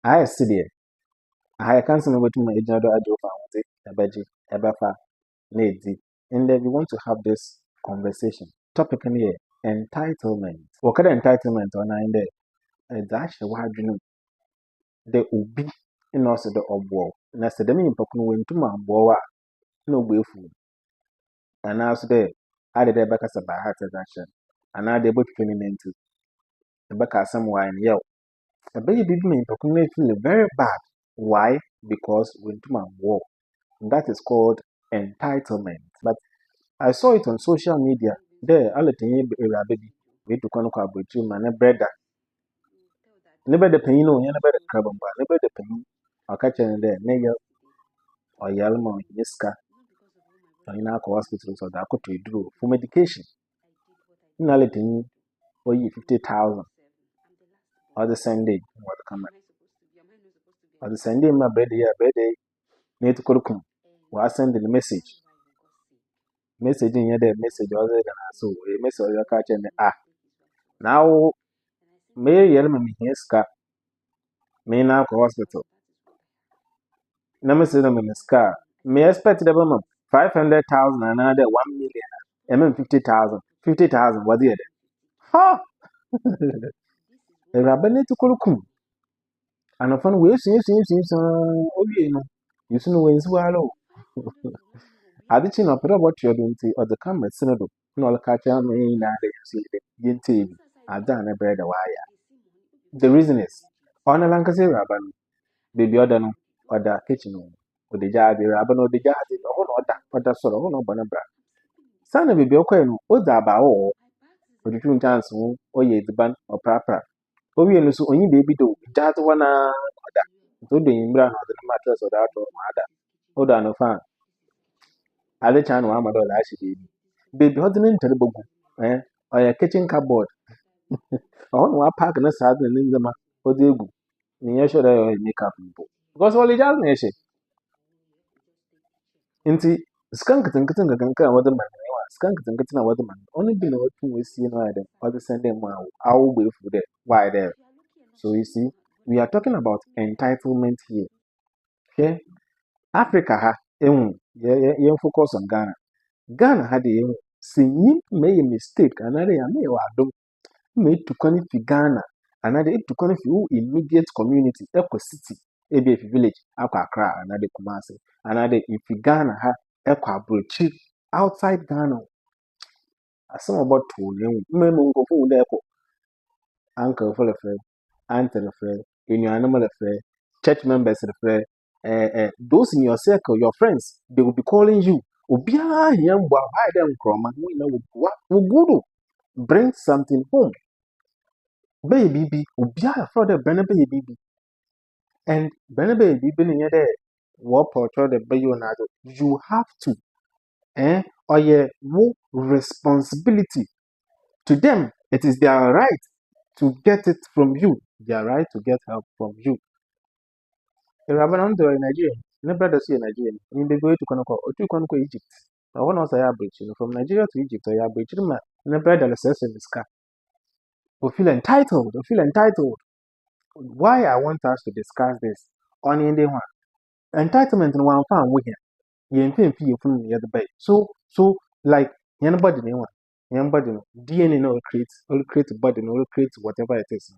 I Sedie. I can't say what my agent or found a budget, a buffer, lady. And then we want to have this conversation. Topic in here entitlement. What kind of entitlement on in there? That's why you know the ubi in also the obwo. And I said, the mean, Pokun went to my boa, no way food. And now today, I did a back as a by heart action. And now they both training into the back as some wine yell. A baby mean Pokun feel very bad. Why? Because went to my war. That is called entitlement. But I saw it on social media. There, I'll tell you, baby, we to conquer with you, man, a brother. Never the pain, no, never the crab, never the pain. I'll catch you there, Mayor or Yalmo, Yiska, or in our hospitals or the could do for medication. No, letting for you 50,000 or the Sunday, what come or the Sunday, my birthday, need to come. Well, I send the message. Message in your message, other than so a message or your catch and now. May yellow me here, Ska. May now hospital. Number seven in Ska. May expect the woman 500,000 another 1,000,000. I mean 50,000. 50,000 what the other? Ha! The rabbit to Kulukum. And upon we seems, you soon wins well. I did not know what you're doing or the camera, Senator. No, catch on me now. See the TV. I've done a bread a wire. The reason is, on a Lancashire rabbin. Baby other no other kitchen or the jar be rabban or the jar or other sort of no bonabra. Son of baby okay no other about all or the two chance or ye the ban or prapra. Oh, we lose only baby do just one other. So the imbra or the mattress or that or mother. Other no fan. Other chan one mother last baby. Baby ordinary terrible or a kitchen cupboard. I want to pack and a saddle in the ma or the go. Near should I make up because all the jazz nation. Inti skunk tinkatinga kanka wada man yawa skunk tinkatina wada man only been what we see no item or the send them how we for there why there. So you see we are talking about entitlement here. Okay, Africa ha yeah focus on Ghana. Ghana had a see made a mistake another ya may wadom made to connect Ghana another to connect you immediate community eco city ABF village Accra another Kumasi another if Ghana ha eco abroad outside Ghana. Some about two men go for the uncle full of aunt and friend, in your animal affair, church members affair, those in your circle, your friends, they will be calling you. Ubia young boy, buy them from we know what will go bring something home. Baby, Ubia for the Benabe baby. And Benabe baby in there, what portray the baby you have to, or your responsibility. To them, it is their right to get it from you. Their right to get help from you. The Rabbanon to Nigeria, never does see Nigeria. In the way to Konoko or to Konoko Egypt. I want to say bridge from Nigeria to Egypt or bridge never does in the sky. We feel entitled. We feel entitled. Why I want us to discuss this on Indian one. Entitlement in one farm we here. You ain't feel from the other bay. So like anybody anyone. Anybody DNA no create body no create whatever it is.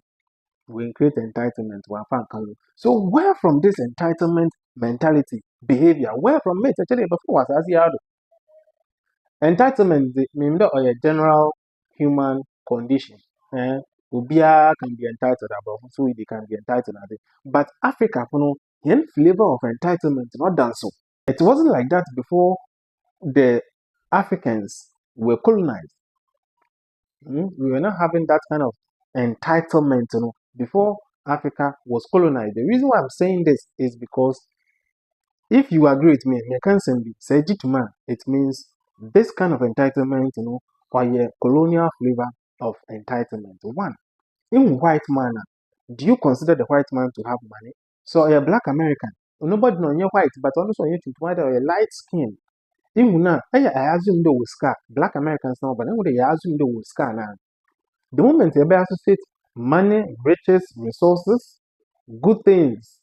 We create entitlement one fan can. So where from this entitlement mentality behavior? Where from it actually before was as you entitlement mean that or a general human condition. Ubia can be entitled about so they can be entitled at it. But Africa, you know, any flavor of entitlement not done so. It wasn't like that before the Africans were colonized. We were not having that kind of entitlement, you know, before Africa was colonized. The reason why I'm saying this is because if you agree with me, I can say Sedie to man, it means this kind of entitlement, you know, or a colonial flavor of entitlement. One, in white man, do you consider the white man to have money? So a black American, nobody know you're white, but also you to white or a light skin. Even now, I assume the scar, black Americans now, but I assume the scar now. The moment you associate money, riches, resources, good things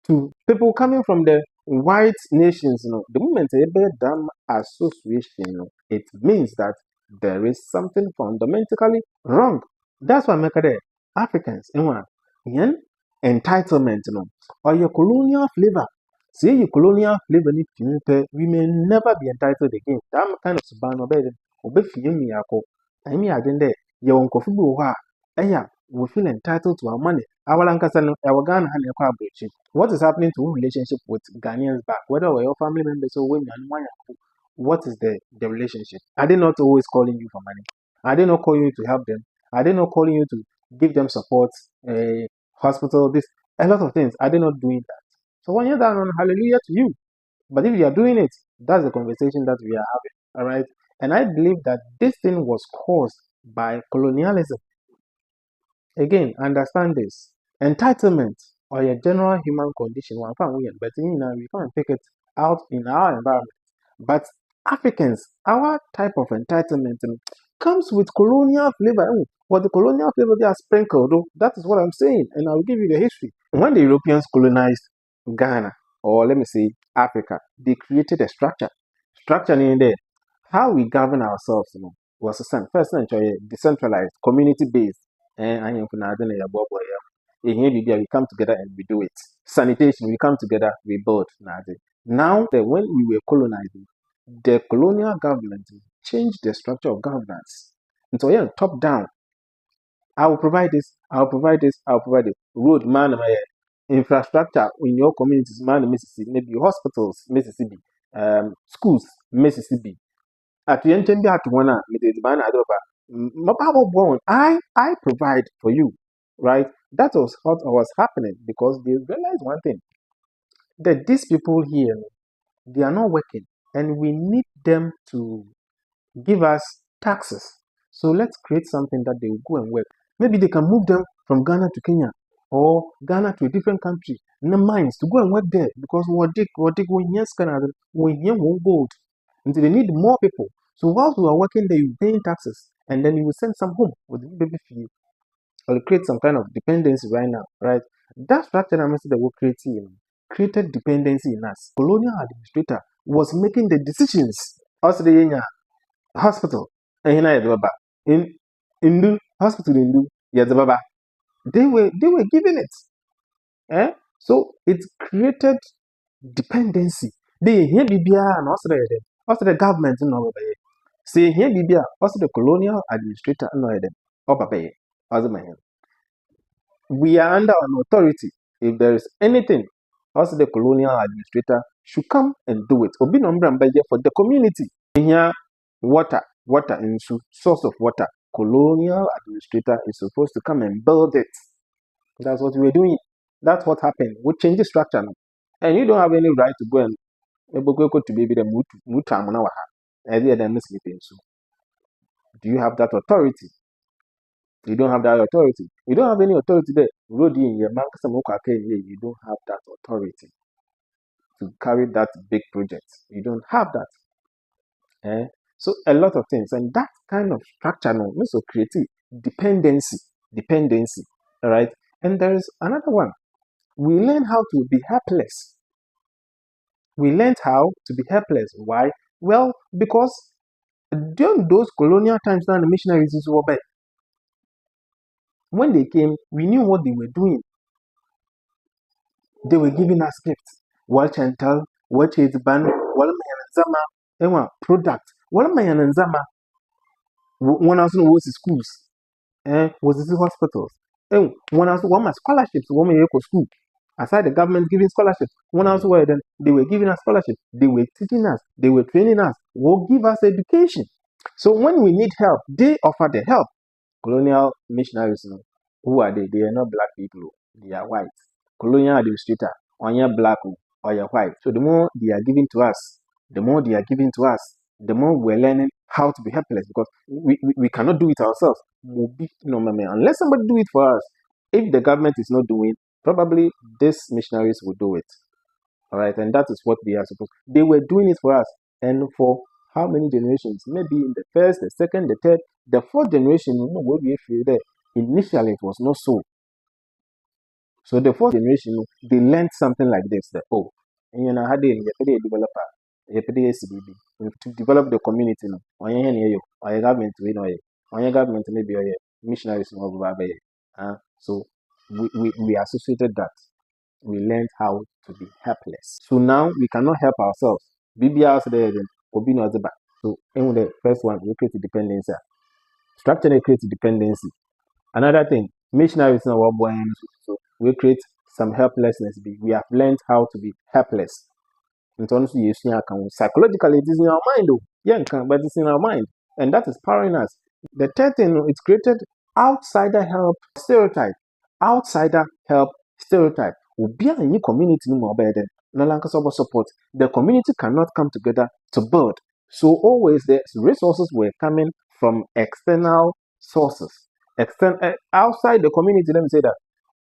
to people coming from the white nations. The moment a dam association, it means that there is something fundamentally wrong. That's why make there Africans yen entitlement or your colonial flavor. See your colonial flavor we may never be entitled again. That kind of suban obey me ako. I mean I didn't there. You won't we feel entitled to our money. Our Ghana had a what is happening to relationship with Ghanaians back, whether we're your family members or women, what is the relationship? Are they not always calling you for money? Are they not calling you to help them? Are they not calling you to give them support, hospital, this, a lot of things? Are they not doing that? So when you're down on hallelujah to you. But if you are doing it, that's the conversation that we are having. All right. And I believe that this thing was caused by colonialism. Again, understand this. Entitlement or a general human condition, but we can't take it out in our environment. But Africans, our type of entitlement comes with colonial flavor. What the colonial flavor they are sprinkled, that is what I'm saying. And I'll give you the history. When the Europeans colonized Ghana, or let me say Africa, they created a structure. Structure in there. How we govern ourselves, was a first century decentralized, community based. And I am we come together and we do it. Sanitation, we come together, we build. Now that when we were colonizing, the colonial government changed the structure of governance. And so top down. I will provide this, I'll provide this, I'll provide it. Road, man, infrastructure in your communities, man, Mississippi, maybe hospitals, Mississippi, schools, Mississippi. At the end, at one, I provide for you, right? That was what was happening because they realized one thing that these people here, they are not working, and we need them to give us taxes. So let's create something that they will go and work. Maybe they can move them from Ghana to Kenya or Ghana to a different country in the mines to go and work there because what they go in Canada, we here won't gold. Until they need more people. So whilst we are working there, you're paying taxes, and then you will send some home with the baby fee or create some kind of dependency right now, right? That structure I mentioned that we're creating created dependency in us. Colonial administrator was making the decisions. Also, the hospital and in the hospital in the baba they were given it. So it created dependency. They here bibia and also the government no baby. Say here bibia also the colonial administrator no them. Oh baby. Also my we are under an authority. If there is anything, also the colonial administrator should come and do it. Obi no for the community. Here, water into source of water. Colonial administrator is supposed to come and build it. That's what we're doing. That's what happened. We change the structure now. And you don't have any right to go and go to baby the mutamuna. Do you have that authority? You don't have that authority. You don't have any authority there. Road in your you don't have that authority to carry that big project. You don't have that. So a lot of things, and that kind of structure now also creates dependency. All right, and there is another one. We learn how to be helpless. We learned how to be helpless. Why? Well, because during those colonial times, now the missionaries is over. When they came, we knew what they were doing. They were giving us gifts. Watch and tell, watch it ban, wala product. Wala mayanzama. One house was schools. Was this hospitals? One house one scholarships, woman equal school. Aside the government giving scholarships, one house where then they were giving us scholarships, they were teaching us, they were training us, will give us education. So when we need help, they offer the help. Colonial missionaries, who are they? They are not black people, they are white. Colonial administrator, on your black or your white. So the more they are giving to us, the more they are giving to us, the more we're learning how to be helpless because we cannot do it ourselves. Unless somebody do it for us. If the government is not doing, probably these missionaries will do it. All right, and that is what they are supposed. They were doing it for us, and for how many generations? Maybe in the first, the second, the third, the fourth generation. What we feel there. Initially, it was not so. So the fourth generation, they learned something like this: that how they develop to develop the community. No, or your government, or your government maybe or missionaries so we associated that. We learned how to be helpless. So now we cannot help ourselves. BBR there then Obi no Azeba. So the first one, we create dependency. Structure they create dependency. Another thing, missionaries now so we create some helplessness. We have learned how to be helpless. In terms of psychologically, it is in our mind, but it's in our mind, and that is powering us. The third thing, it's created outsider help stereotype. Outsider help stereotype. Obi a any community no more better no longer support. The community cannot come together to build. So always the resources were coming from external sources. Outside the community, let me say that.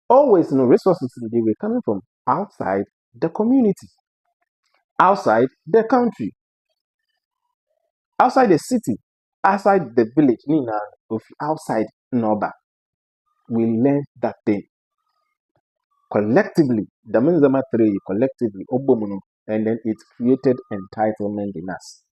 Always resources they were coming from outside the community, outside the country, outside the city, outside the village, outside Noba. We learned that thing collectively. The Minzama 3 collectively, and then it created entitlement in us.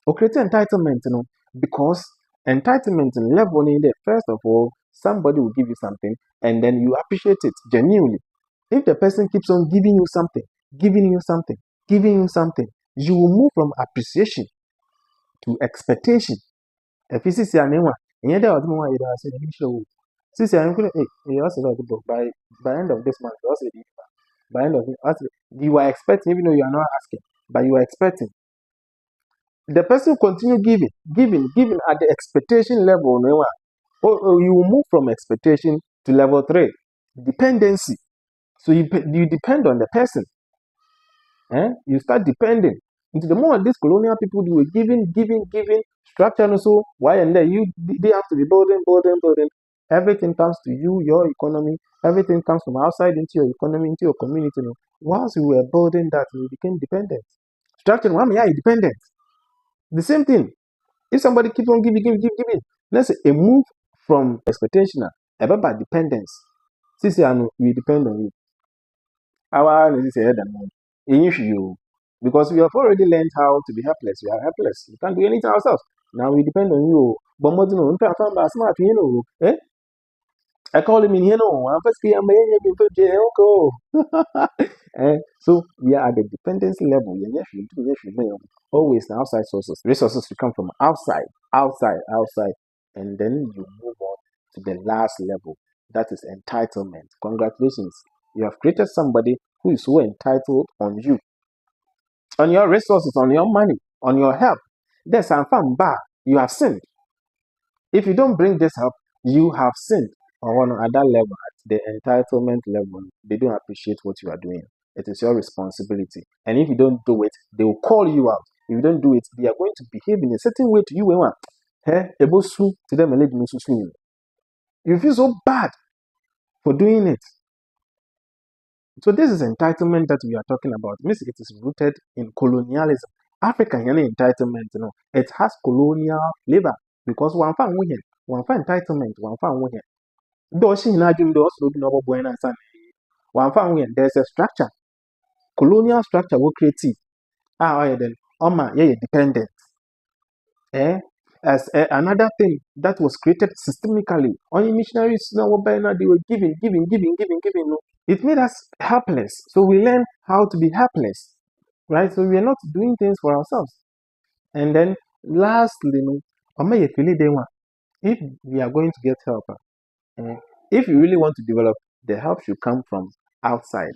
It created entitlement, because entitlement level in there, first of all, somebody will give you something and then you appreciate it genuinely. If the person keeps on giving you something, you will move from appreciation to expectation. If you see an one, and yet I said, since I'm going to by end of this month, by end of it, you are expecting, even though you are not asking, but you are expecting. The person continue giving at the expectation level. You will move from expectation to level 3, dependency. So you depend on the person. You start depending. Into the more these colonial people do giving structure and so why and then they have to be building. Everything comes to you, your economy, everything comes from outside into your economy, into your community. Once we were building that, we became dependent. Structure, why am I dependent? The same thing. If somebody keeps on giving, let's say a move from expectation about dependence. Since we depend on you. Our is you because we have already learned how to be helpless. We are helpless. We can't do anything ourselves. Now we depend on you. But more than smart, eh? I call him in here. No, I'm first so we are at the dependency level. Always the outside sources. Resources to come from outside, and then you move on to the last level. That is entitlement. Congratulations. You have created somebody who is so entitled on you, on your resources, on your money, on your help. There's some fun bar. You have sinned. If you don't bring this help, you have sinned. On other level, at the entitlement level, they don't appreciate what you are doing. It is your responsibility. And if you don't do it, they will call you out. If you don't do it, they are going to behave in a certain way to you. To them, you feel so bad for doing it. So this is entitlement that we are talking about. It is rooted in colonialism. African entitlement, it has colonial flavor because one fan entitlement, one fan win. There's a structure. Colonial structure will create dependent. As another thing that was created systemically. Only missionaries they were giving. It made us helpless. So we learn how to be helpless. Right? So we are not doing things for ourselves. And then lastly, if we are going to get help, if you really want to develop, the help should come from outside.